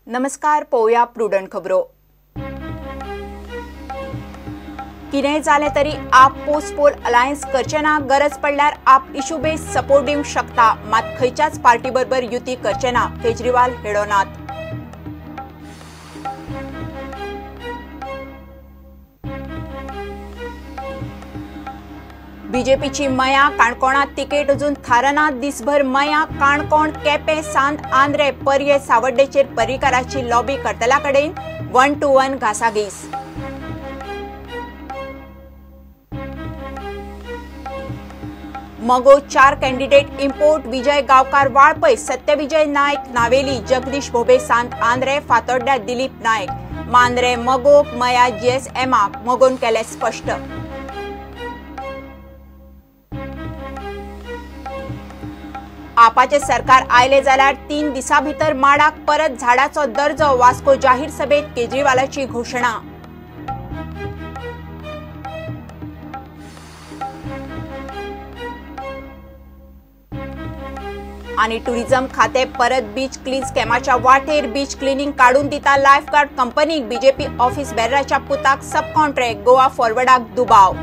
नमस्कार, पळोवया प्रुडंट खबरो। कितेंय जालें तरी आप पोस्ट पोल अलायन्स करचे ना, गरज पडल्यार आप इशू बेस सपोर्ट दिवंक शकता, मात खंयच्याच पार्टी बरोबर युती करचे ना, केजरीवाल हेडोनात। बीजेपीची मया काणकोणात तिकेट अजून थारना। दिसभर मया काणकोण केपें सांत आंद्रे पर्ये सावड्डेचेर पर्रीकाराची लॉबी करतल्या कडेन 1-1 घासाघीस। मगो 4 कॅन्डिडेट इम्पोर्ट विजय गांवकार वाळपय, सत्यविजय नायक नावेली, जगदीश भोबे सांत आंद्रे, फातोड्ड्या दिलीप नायक, मांद्रे मगोक मया जीएसएमाक मगोन केले स्पष्ट। आपाचे सरकार आयले जाल्यार 3 दिसां भितर माडाक परत झाडाचो दर्जो, वास्को जाहीर सभेत केजरीवालाची घोषणा। आणि टुरिझम खाते परत बीच क्लीन स्कॅमाच्या वाटेर। बीच क्लिनिंग काढून दिता लायफगार्ड कंपनीक, बीजेपी ऑफिस बेराच्या पुताक सब कॉन्ट्रॅक्ट, गोवा फॉरवर्डाक दुबाव।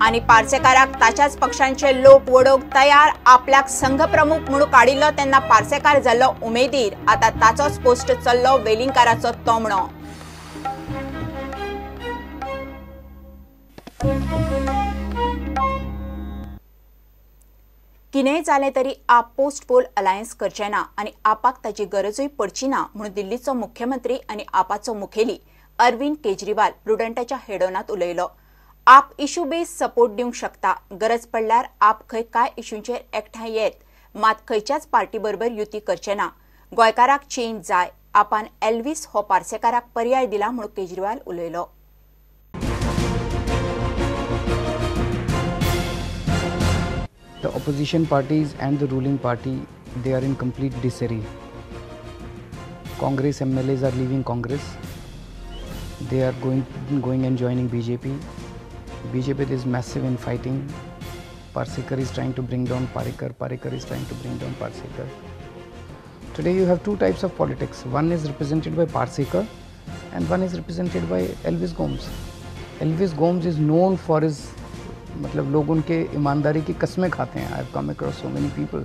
आणि पार्सेकाराक ताच्याच पक्षांचे लोक वडोवंक तयार। आपल्याक संघ प्रमुख म्हणून काडिल्लो तेन्ना पार्सेकार जाल्लो उमेदीर, आता ताचोच पोस्ट चल्लो वेलिंगकाराचो तोमणो। कितेंय जालें तरी आप पोस्ट पोल अलायन्स करचे ना आनी आपाक ताची गरजूय पडची ना म्हणून दिल्लीचो मुख्यमंत्री आनी आपाचो मुखेली अरविंद केजरीवाल प्रुडंटाच्या हेडोनात उलयलो। आप इशू बेस सपोर्ट दिवंक शकता, गरज पडल्यार आप खंय काय इशूंचेर एकठांय येत, मात खंयच्याच पार्टी बरोबर युती करचे ना। गोंयकाराक चेंज जाय, आपान एल्विस हो पार्सेकाराक पर्याय दिला म्हणून केजरीवाल उलयलो। The opposition parties and the ruling party, they are in complete disarray. Congress MLAs are leaving Congress. They are going and joining BJP. BJP is massive in fighting. Parsekar is trying to bring down Parrikar. Parrikar is trying to bring down Parsekar. Today you have two types of politics. One is represented by Parsekar and one is represented by Elvis Gomes. Elvis Gomes is known for his मतलब लोग उनके ईमानदारी की कस्में खाते हैं। I have come across so many people.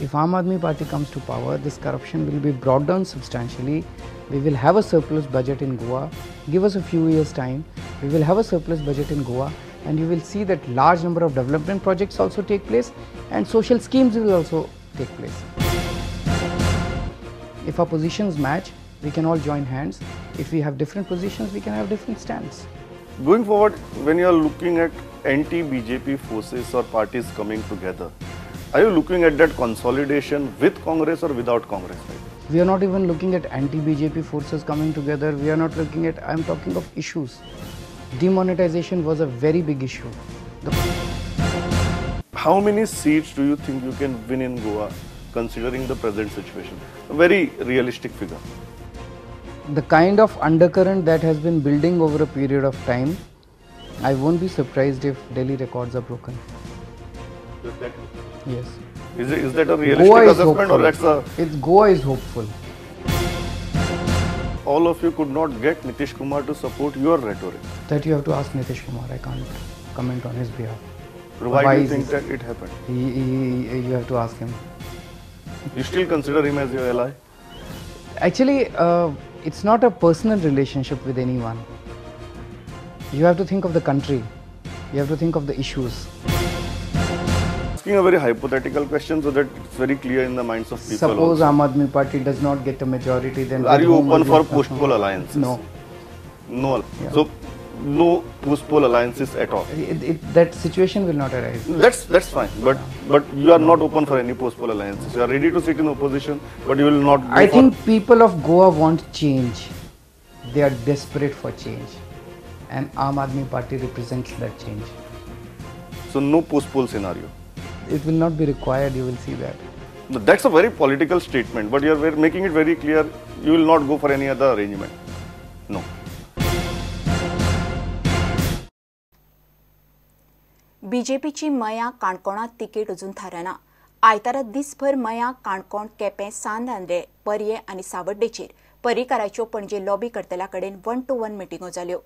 If Aam Aadmi Party comes to power, this corruption will be brought down substantially. We will have a surplus budget in Goa. Give us a few years time. We will have a surplus budget in Goa, and you will see that large number of development projects also take place, and social schemes will also take place. If our positions match, we can all join hands. If we have different positions, we can have different stands. Going forward, when you are looking at anti-BJP forces or parties coming together, are you looking at that consolidation with Congress or without Congress? Right? We are not even looking at anti-BJP forces coming together. We are not looking at, I am talking of issues. Demonetization was a very big issue. How many seats do you think you can win in Goa considering the present situation? A very realistic figure. The kind of undercurrent that has been building over a period of time, I won't be surprised if Delhi records are broken. Yes. Is that a realistic assessment or that's a... Goa is hopeful. All of you could not get Nitish Kumar to support your rhetoric. That you have to ask Nitish Kumar. I can't comment on his behalf. Why do you think that it happened? You have to ask him. You still consider him as your ally? Actually, it's not a personal relationship with anyone. You have to think of the country. You have to think of the issues. Asking a very hypothetical question so that it's very clear in the minds of people. Suppose Aam Aadmi Party does not get a majority, then are you open for post-poll alliances? No. No. Yeah. So no post-poll alliances at all. That situation will not arise. That's fine. But you are not open for any post-poll alliances. You are ready to sit in opposition, but you will not. I think people of Goa want change. They are desperate for change, and Aam Aadmi Party represents that change. So no post-poll scenario. It will not be required. You will see that. That's a very political statement, but you are making it very clear. You will not go for any other arrangement. No. बीजेपीची मया काणकोणात ticket अजून थारना. आयतारा दिसभर मया, काणकोण, केपें, सांद्रे, पर्ये आनी सावड्डेचेर पर्रीकाराच्यो पणजे lobby करतल्या कडेन 1-to-1 मिटिंगो जाल्यो.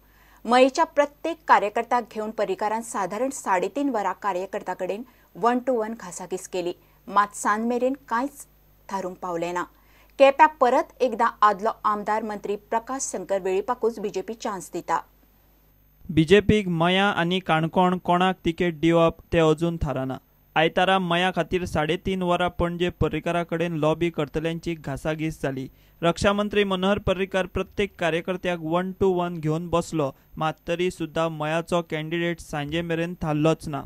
मयेच्या प्रत्येक कार्यकर्त्याक घेवन पर्रीकारान साधारण 3.5 वरां कार्यकर्त्यां कडेन 1-to-1 घासाघीस केली. मात सांज मेरेन कांयच थारूंक पावलें ना. केप्यां परत एकदां आदलो आमदार मंत्री प्रकाश शंकर वेळीपाकूच बीजेपी चान्स दिता. बीजेपीक मया आनी काणकोण कोणाक तिकेट दिवप ते अजून थाराना. आयतारा मया खातीर 3.5 वरां पणजे पर्रीकारा कडेन लॉबी करतल्यांची घासाघीस जाली. रक्षा मंत्री मनोहर पर्रीकार प्रत्येक कार्यकर्त्याक 1-to-1 घेवन बसलो, मात तरी सुद्दां मयाचो कॅन्डिडेट सांजे मेरेन थारलोच ना.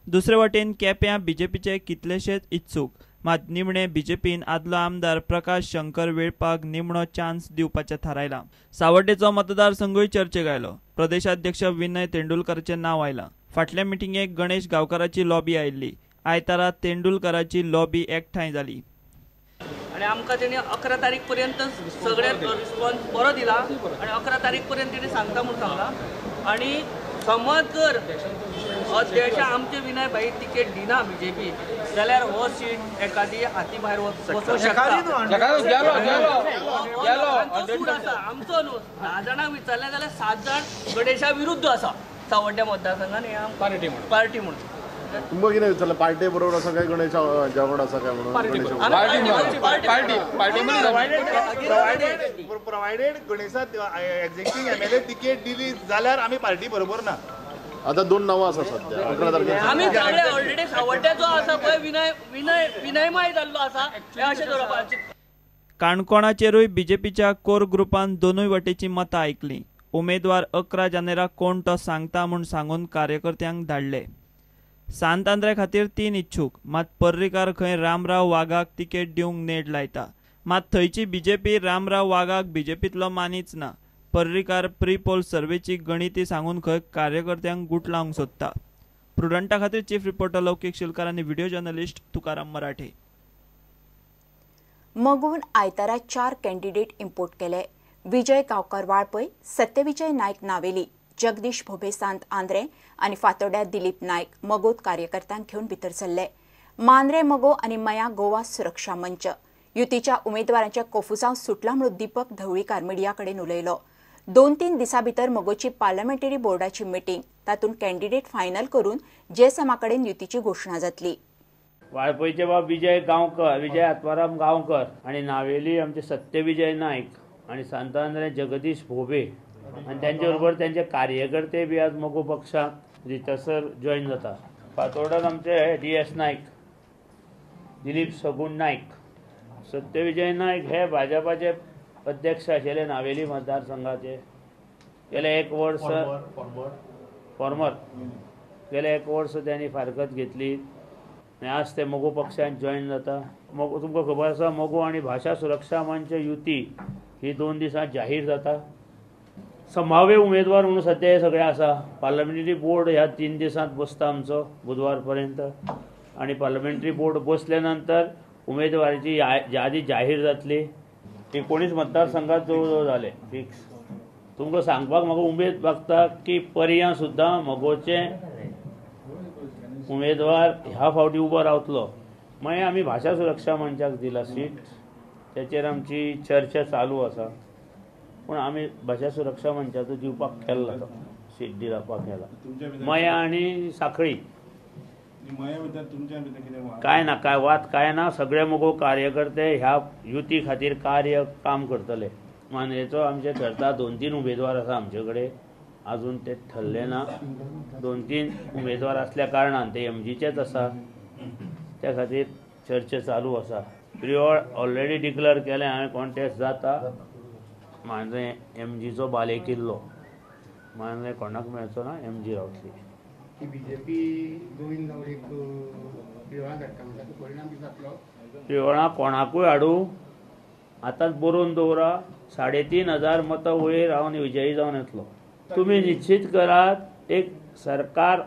दुसरे वटेन केप्यां बीजेपीचे कितलेशेच इत्सूक, मात निमणे बीजेपीन आदलो आमदार प्रकाश शंकर वेळपाक निमणो चान्स दिवपाचें थारायलां. सावड्डेचो मतदारसंघूय चर्चेक आयलो. प्रदेशाध्यक्ष विनय तेंडुलकराचें नांव आयलां. फाटल्या मिटिंगेक गणेश गांवकाराची लॉबी आयिल्ली. आयतारा तेंडुलकराची लॉबी एकठांय जाली. आणि आमकां तेणी 11 तारीख पर्यंत सगळे रिस्पॉन्स बरो दिला आणि 11 तारीख पर्यंत तेणी सांगता म्हणून सांगला. आणि समज जर अध्यक्ष आमचे विनय भाई तिकेट दिना बीजेपी जाल्यार हो सीट एखादी हाती भायर वचूंक शकता. आमचो न्हू 10 जाणांक विचारले जाल्यार 7 जाण गणेशा विरुद्ध आसा सावड्ड्या मतदारसंघान. हे पार्टी म्हणून तुमकां कितें विचारलें? पार्टी बरोबर आसा काय गणेश जवळ आसा काय म्हणून? Provided Ganesha existing MLA ticket दिली जाल्यार आमी पार्टी बरोबर ना. आता 2 नांवां आसा सध्या 11 तारखेर. आमी सगळे ऑलरेडी सावड्ड्याचो आसा पळय विनयमय जाल्लो आसा हे अशें धरपाचें. काणकोणाचेरूय बीजेपीच्या कोर ग्रुपान दोनूय वटेची मतां आयकली. उमेदवार 11 जानेराक कोण तो सांगता म्हूण सांगून कार्यकर्त्यांक धाडले. सांतांद्रे खातीर 3 इच्छूक, मात पर्रीकार खंय रामराव वाघाक तिकेट दिवंक नेट लायता. मात थंयची बीजेपी रामराव वाघाक बीजेपींतलो मानीच ना. पर्रीकार प्री पोल सर्वेची गणिती सांगून खंय कार्यकर्त्यांक गुट लावंक सोदता. प्रुडंटा खातीर चीफ रिपोर्टर लौकिक शिलकार आनी व्हिडिओ जर्नलिस्ट तुकाराम मराठे. मगून आयतारा 4 कॅन्डिडेट इम्पोर्ट केले. विजय गांवकार वाळपय, सत्यविजय नायक नावेली, जगदीश भोबे सांत आंद्रे आनी फातोड्या दिलीप नायक मगोत कार्यकर्त्यांक घेवन भितर सरले. मांद्रे मगो आनी मया गोवा सुरक्षा मंच युतीच्या उमेदवारांच्या कोफुजांव सुटला म्हणून दीपक ढवळीकार मिडिया कडेन उलयलो. 2-3 दिसां भितर मगोची पार्लमेंटरी बोर्डाची मिटींग, तातूंत कॅन्डिडेट फायनल करून जेसमा कडेन युतीची घोशणा जातली. वाळपयचे बाब विजय आत्माराम गांवकर आणि नावेली आमचे सत्यविजय नायक आणि सांतांद्रे जगदीश भोबे आणि त्यांचे बरोबर त्यांचे कार्यकर्ते बी आज मगो पक्षाक रितसर जॉईन जाता. फातोर्डात आमचे DS नायक, दिलीप सगूण नायक, सत्यविजय नायक हे भाजपाचे अध्यक्ष आशिल्ले नावेली मतदारसंघाचे. गेले 1 वर्स फॉर्मर गेले 1 वर्स त्यांनी फारकत घेतली आणि आज ते मगो पक्षांत जॉईन जाता. मगो तुमकां खबर आसा मगो आनी भाषा सुरक्षा मंच युती ही 2 दिसां जाहीर जाता. संभाव्य उमेदवार म्हणून सध्या हे सगळे आसा. पार्लमेंटरी बोर्ड ह्या 3 दिसांत बसता आमचो बुधवार पर्यंत आणि पार्लमेंटरी बोर्ड बसल्या नंतर उमेदवाराची यादी जाहीर जातली. 19 मतदारसंघात जवळ जाले फिक्स. तुमकां सांगपाक म्हाका उमेद लागता की पर्यां सुद्दां मगोचे उमेदवार ह्या फावटी उबो रावतलो. मागीर आमी भाषा सुरक्षा मंचाक दिला सीट, त्याचेर आमची चर्चा चालू आसा. पूण आमी भाषा सुरक्षा मंचाचो दिवपाक केल्लो तो सीट दिवपाक केला. मया आनी सांखळी काय वाद काय ना. सगळे मगो कार्यकर्ते ह्या युती खातीर काम करतले. मांद्रेचो आमचे ठरता 2-3 उमेदवार आसा आमचे कडेन, अजून ते ठरले ना. 2-3 उमेदवार असल्या कारणान ते MGचेच आसा, त्या खातीर चर्चा चालू आसा. प्रिओळ ऑलरेडी डिक्लेअर केलें हांवें कॉन्टेस्ट जाता. मांद्रे MGचो बाले किल्लो, मांद्रे कोणाक मेळचो ना, MG रावतली. प्रिओळा कोणाकूय हाडू, आतांच बरोवन दवरा. 3,500 मतां वयर रावन विजयी जावन येतलो. तुम्ही निश्चित करात एक सरकार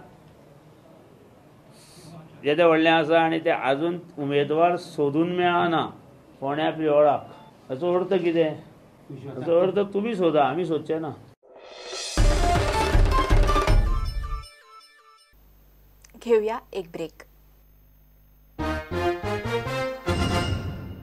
येदे व्हडलें आसा आनी ते अजून उमेदवार सोदून मेळना फोंड्या प्रिओळाक. हाचो अर्थ कितें? हाचो अर्थ तुमी सोदा, आमी सोदचे ना. घेऊया एक ब्रेक.